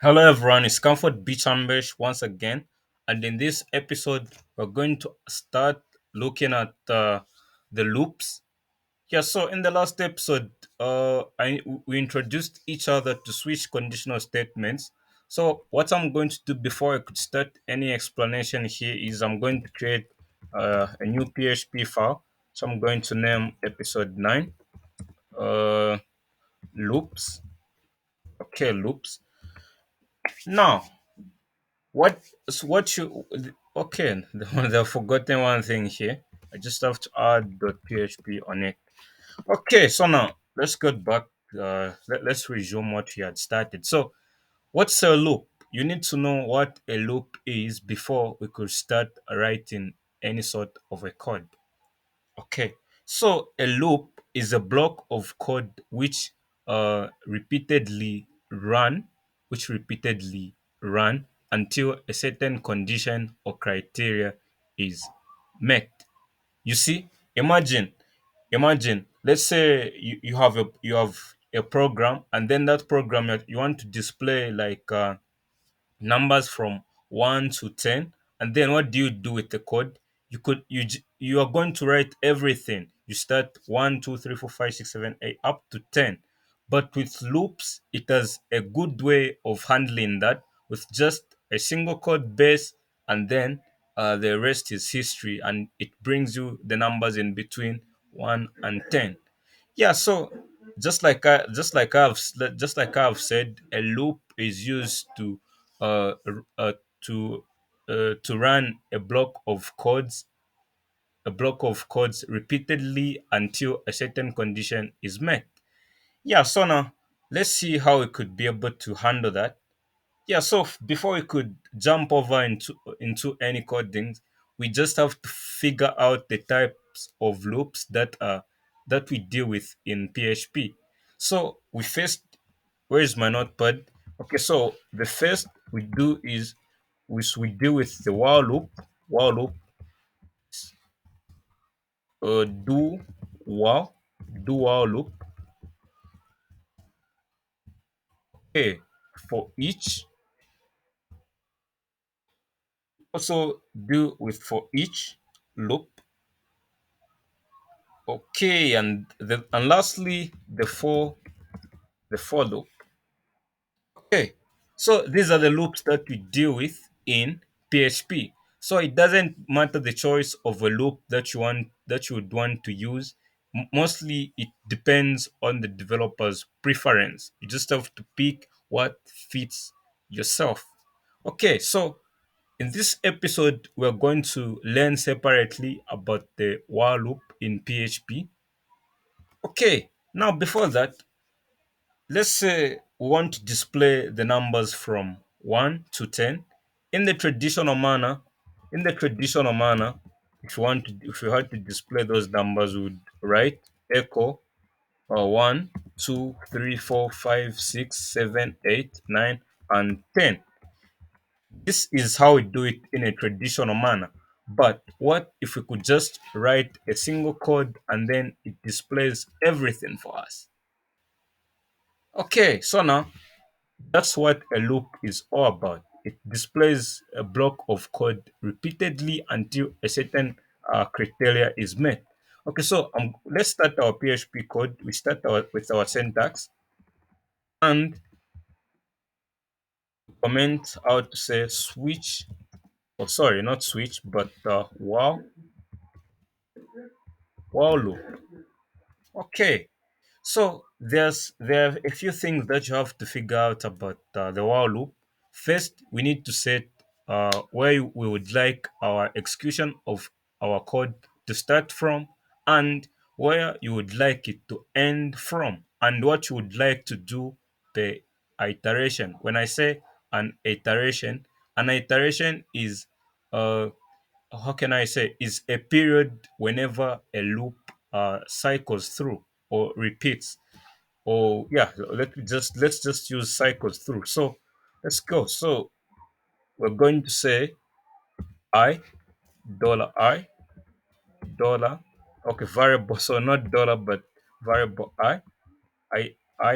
Hello everyone, it's Comfort Beach Ambush once again, and in this episode, we're going to start looking at the loops. Yeah, so in the last episode, we introduced each other to switch conditional statements. So what I'm going to do before I could start any explanation here is I'm going to create a new PHP file. So I'm going to name episode 9 uh, loops. Okay, loops. Now, What what you okay? The forgotten one thing here. I just have to add .php on it. Okay, so now let's go back. Let's resume what we had started. So, what's a loop? You need to know what a loop is before we could start writing any sort of a code. Okay, so a loop is a block of code which repeatedly run until a certain condition or criteria is met. You see, imagine, let's say you have a program, and then that program that you want to display like numbers from 1 to 10, and then what do you do with the code? You are going to write everything. You start 1, 2, 3, 4, 5, 6, 7, 8, up to 10. But with loops, it has a good way of handling that with just a single code base, and then the rest is history, and it brings you the numbers in between 1 and 10. Yeah, so just like I've said, a loop is used uh, r- uh to to run a block of codes repeatedly until a certain condition is met. Yeah, so now let's see how we could be able to handle that. Yeah, so before we could jump over into any codings, we just have to figure out the types of loops that we deal with in PHP. So we first, where is my notepad? Okay, so the first we do is we deal with the while loop, do while, do while loop. Okay, for each, also do with for each loop. Okay, and lastly, the for loop. Okay, so these are the loops that we deal with in PHP. So it doesn't matter the choice of a loop that you would want to use. Mostly, it depends on the developer's preference. You just have to pick what fits yourself. Okay, so in this episode, we're going to learn separately about the while loop in PHP. Okay, now before that, let's say we want to display the numbers from 1 to 10 in the traditional manner. In the traditional manner, if you had to display those numbers, we would write echo 1, 2, 3, 4, 5, 6, 7, 8, 9, and 10. This is how we do it in a traditional manner. But what if we could just write a single code and then it displays everything for us? Okay, so now that's what a loop is all about. It displays a block of code repeatedly until a certain criteria is met. Okay, so let's start our PHP code. We start with our syntax and comment how to say switch. Oh, sorry, not switch, but while loop. Okay, so there are a few things that you have to figure out about the while loop. First, we need to set where we would like our execution of our code to start from, and where you would like it to end from, and what you would like to do per iteration. When I say an iteration is how can I say, is a period whenever a loop cycles through or repeats. Or yeah, let's just use cycles through. So let's go. So we're going to say I I dollar. Okay, variable. So not dollar, but variable I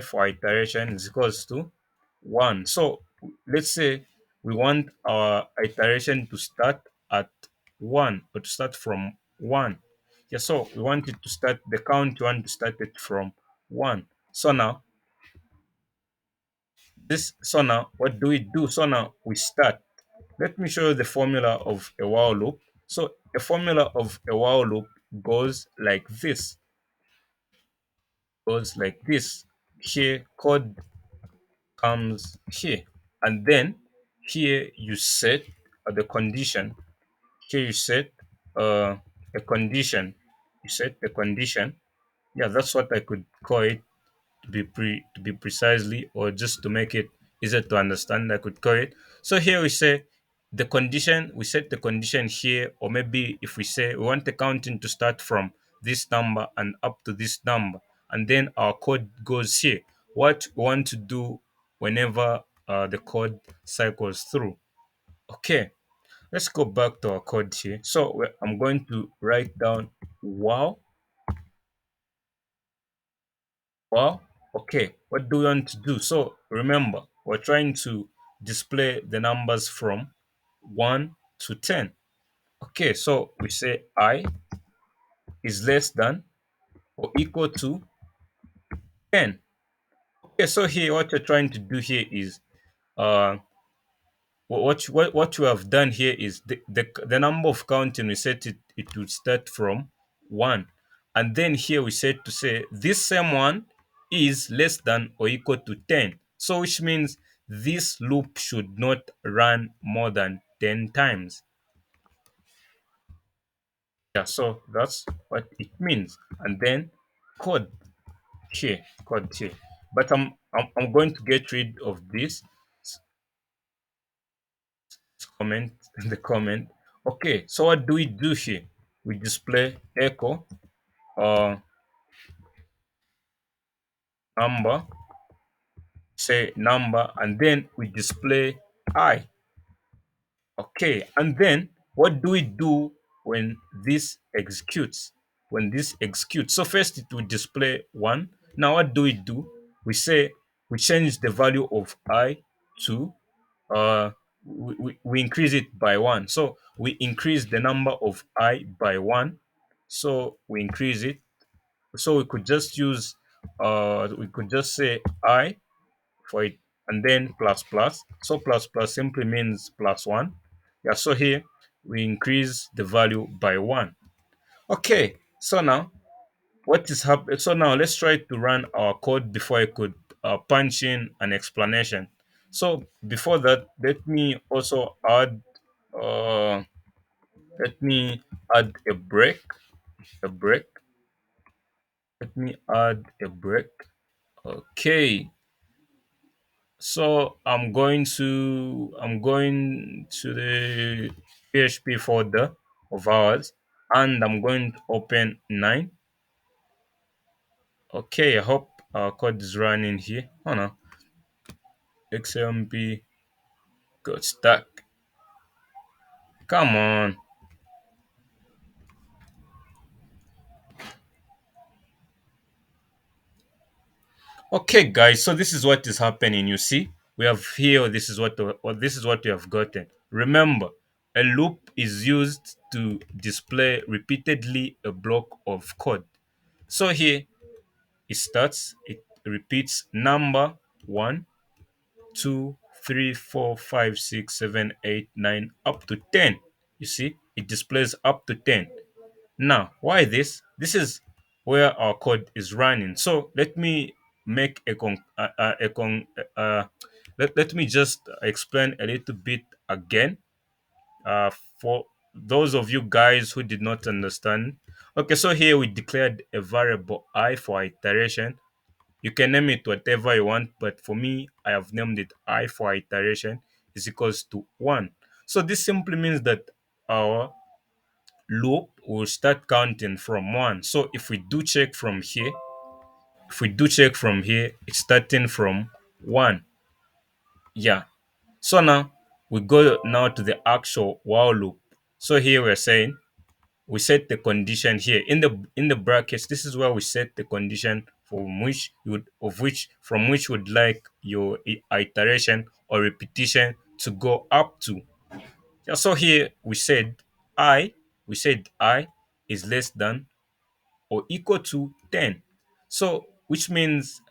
for iteration is equals to 1. So let's say we want our iteration to start at 1 or to start from 1. Yeah, so we want it to start the count, we want to start it from 1. So now what do we do? So now we start. Let me show you the formula of a while loop. So a formula of a while loop goes like this. Goes like this. Here code comes here, and then here you set the condition. Here you set a condition. You set the condition. Yeah, that's what I could call it, to be precisely, or just to make it easier to understand, I could call it. So here we say the condition, we set the condition here, or maybe if we say we want the counting to start from this number and up to this number, and then our code goes here. What we want to do whenever the code cycles through. Okay, let's go back to our code here. So I'm going to write down wow. Well, okay, what do we want to do? So remember, we're trying to display the numbers from 1 to 10. Okay, so we say I is less than or equal to 10. Okay, so here what you're trying to do here is uh what you have done here is the number of counting we set it would start from 1, and then here we said to say this same one is less than or equal to 10, so which means this loop should not run more than 10 times. Yeah, so that's what it means. And then code code here, but I'm going to get rid of this comment in the comment. Okay, so what do we do here? We display echo number, say number, and then we display I. Okay, and then what do we do when this executes? When this executes, so first it will display 1. Now what do? We say we change the value of I to we increase it by 1. So we increase the number of I by 1. So we increase it. So we could just say I for it, and then plus plus. So plus plus simply means plus 1. Yeah, so here we increase the value by 1. Okay, so now what is happening? So now let's try to run our code before I could punch in an explanation. So before that, uh, let me add a break. A break. Let me add a break. Okay. So I'm going to the PHP folder of ours, and I'm going to open 9. Okay, I hope our code is running here. Oh no, XMP got stuck. Come on. Okay, guys. So this is what is happening. You see, we have here. This is what we have gotten. Remember, a loop is used to display repeatedly a block of code. So here it repeats number 1, 2, 3, 4, 5, 6, 7, 8, 9, up to 10. You see, it displays up to 10. Now, why this? This is where our code is running. So let me make a con let me just explain a little bit again uh, for those of you guys who did not understand. Okay, so here we declared a variable I for iteration. You can name it whatever you want, but for me, I have named it I for iteration is equals to 1. So this simply means that our loop will start counting from 1. So if we do check from here, it's starting from 1. Yeah. So now we go now to the actual while loop. So here we're saying we set the condition here in the brackets. This is where we set the condition from which would like your iteration or repetition to go up to. Yeah, so here i I is less than or equal to 10. So which means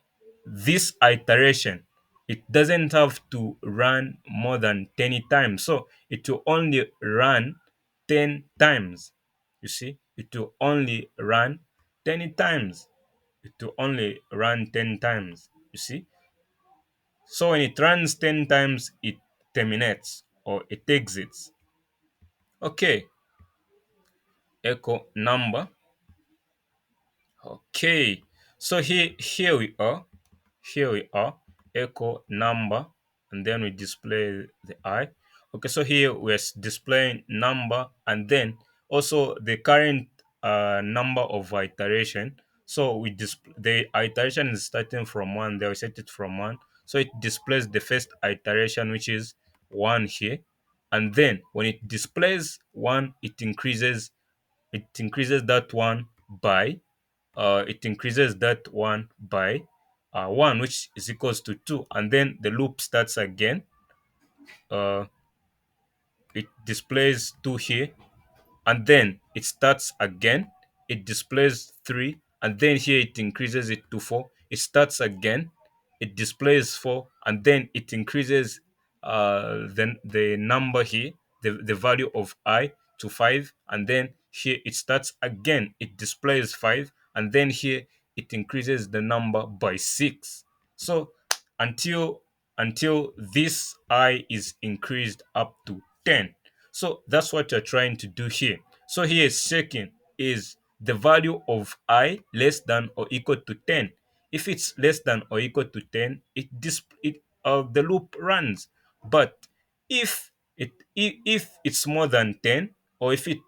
this iteration, it doesn't have to run more than 10 times. So it will only run 10 times. You see, it will only run 10 times. It will only run 10 times. You see, so when it runs 10 times, it terminates or it exits. Okay, echo number. Okay, so here we are. Here we are, echo number, and then we display the I. Okay, so here we're displaying number and then also the current number of iteration. So we the iteration is starting from one. They will set it from one. So it displays the first iteration, which is one here. And then when it displays one, it increases that one by it increases that one by 1, which is equals to 2, and then the loop starts again. uh, it displays 2 here, and then it starts again. It displays 3, and then here it increases it to 4. It starts again. It displays 4, and then it increases the number here, the value of I, to 5, and then here it starts again. It displays 5, and then here it increases the number by 6. So until this I is increased up to 10. So that's what you're trying to do here. So here is checking, is the value of I less than or equal to 10. If it's less than or equal to 10, the loop runs. But if it's more than 10, or if it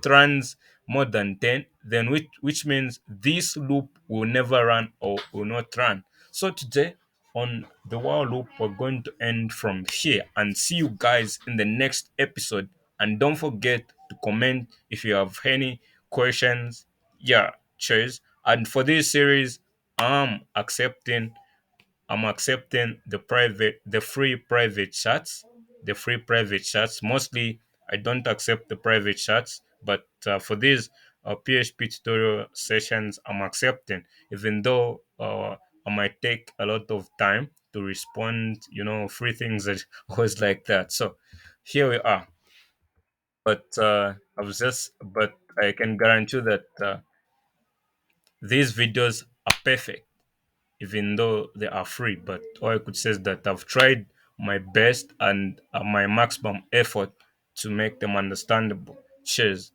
runs more than 10, then which means this loop will never run or will not run. So today on the while loop, we're going to end from here and see you guys in the next episode. And don't forget to comment if you have any questions. Yeah, cheers. And for this series, i'm accepting the free private chats. Mostly I don't accept the private chats, but for these PHP tutorial sessions, I'm accepting, even though I might take a lot of time to respond, free things that was like that. So here we are. But I can guarantee you that these videos are perfect, even though they are free. But all I could say is that I've tried my best and my maximum effort to make them understandable. Cheers.